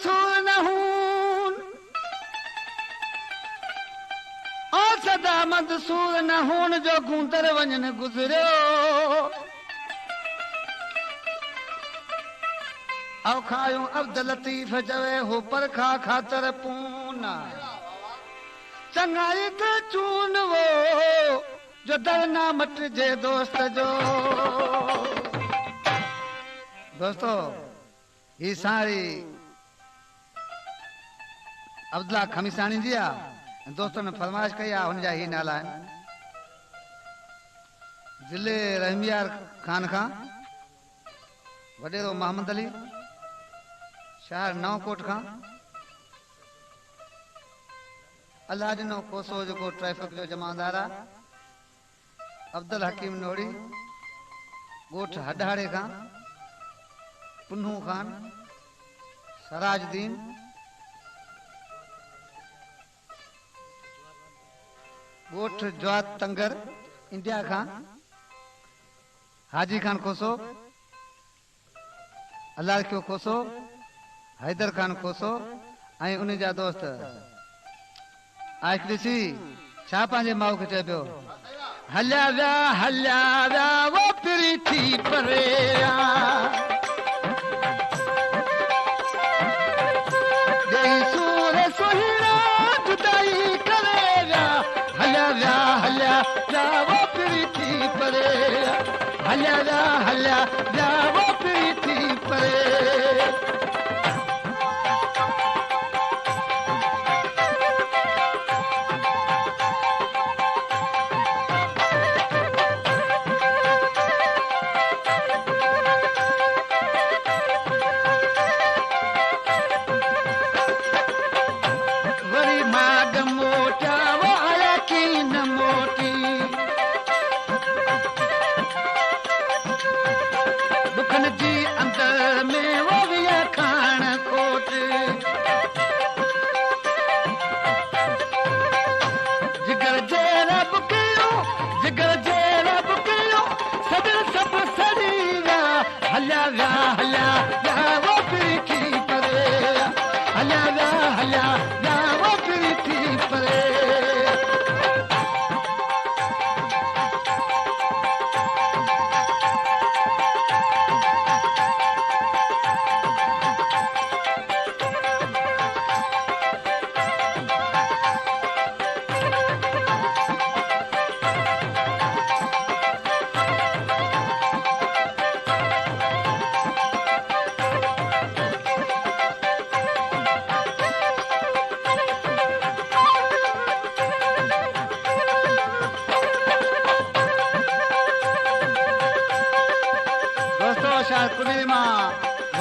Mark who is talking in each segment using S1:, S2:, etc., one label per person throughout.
S1: सूर न हून ओ सदा मंदसूर न हून जो गूंदर वञन गुज़रियो औ खायूं अब्द लतीफ़ चवे हो पर खा ख़ातर पूना चङाई त चून वो जो दर ना मटिजे दोस्त जो दोस्तों ही सारी अब्दुल्ला खमीसानी जी आहे दोस्तों ने फरमाइश कई आहे हुनजा ही नाला आहिनि ज़िले रहमियार खान खां वडेरो मोहम्मद अली शहर नवकोट खां अल्लाह ॾिनो कोसो जेको ट्रैफिक जो जमादार आहे अब्दुल हकीम नोड़ी ॻोठ हडहाड़े खां पुन्नू खान सराजुद्दीन ॻोठ जवात तंगर इंडिया खां हाजी खान कोसो अल्लाह रखियो कोसो हैदर खान कोसो ऐं उन जा दोस्त आखिरी छा पंहिंजे माउ खे चए पियो हल्या विया वो पिरी थी परे सूर सुहिणा जुदाई करे विया हल्या विया वो पिरी थी परे हल्या विया वो पिरी थी परे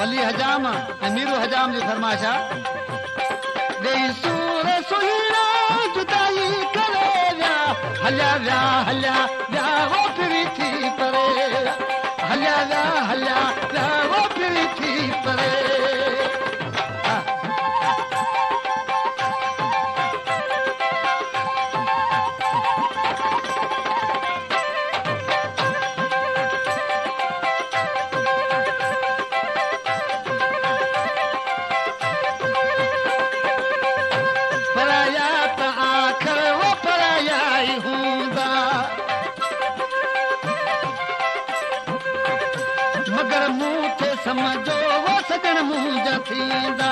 S1: वली हजाम मीरू हजाम जी फरमाइश आहे सूर सुहिणा जुदाई करे विया हल्या विया वो पिरी थी परे हल्या विया वो पिरी थी परे समझो वो सजन मुंहिंजा थींदा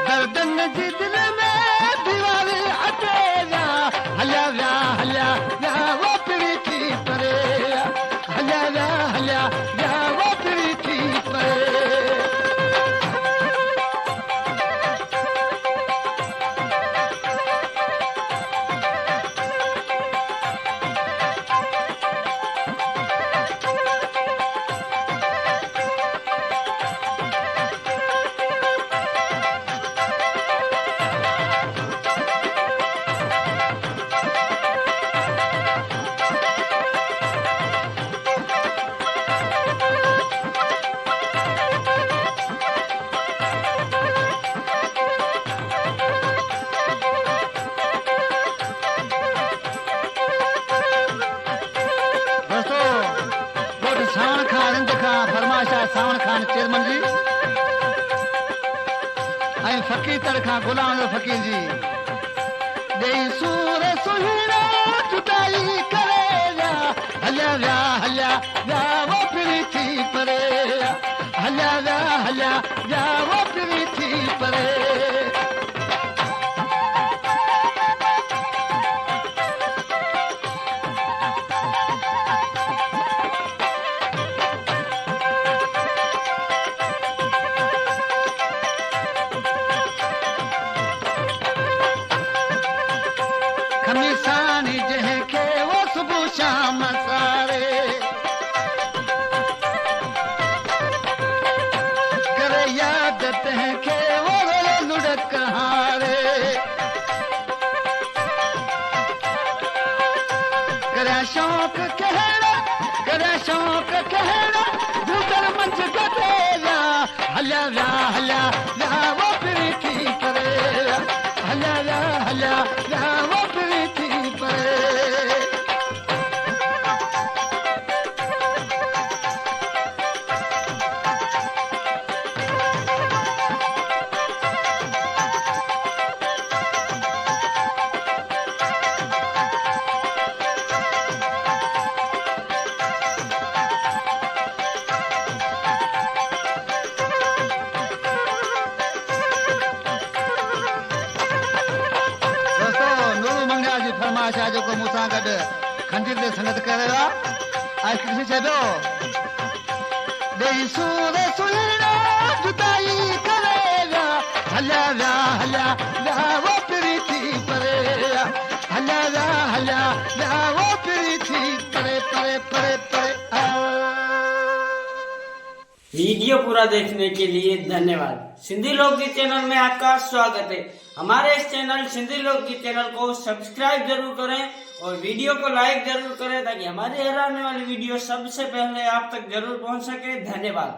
S1: दर्दन जी दिल में दीवार अटेला हल्या विया वो पिरी थी परे हल्या विया वो पिरी थी परे खान चेयरमैन जी ऐं फ़क़ीर तर खां गुलाम अहमद फ़क़ीर जी ॾेई सूर सुहिणा जुदाई करे विया हलिया विया हलिया विया वो फिरी थी परे हलिया विया हलिया विया वो फिरी थी परे खमीसानी जंहिंखे वो सुबुह शाम सारे करे याद तंहिंखे वो लुढ़क हारे करे शौक़ कहिड़ा भूतल मंझ गॾे विया हलिया विया हलिया विया वो फिरी थी परे हलिया विया हलिया विया वो फिरी थी परे फरमाइश आहे जेको मूंसां गॾु खंजीर ते संगत करे विया ऐं ॾिसी छॾियो ॾेई सूर सुहिणा जुदाई करे विया हलिया विया हलिया विया वो फिरी थी परे हलिया विया हलिया विया वो फिरी थी परे परे परे परे
S2: वीडियो पूरा देखने के लिए धन्यवाद। सिंधी लोकगीत चैनल में आपका स्वागत है। हमारे इस चैनल सिंधी लोकगीत चैनल को सब्सक्राइब जरूर करें और वीडियो को लाइक जरूर करें ताकि हमारी हर आने वाली वीडियो सबसे पहले आप तक जरूर पहुंच सके। धन्यवाद।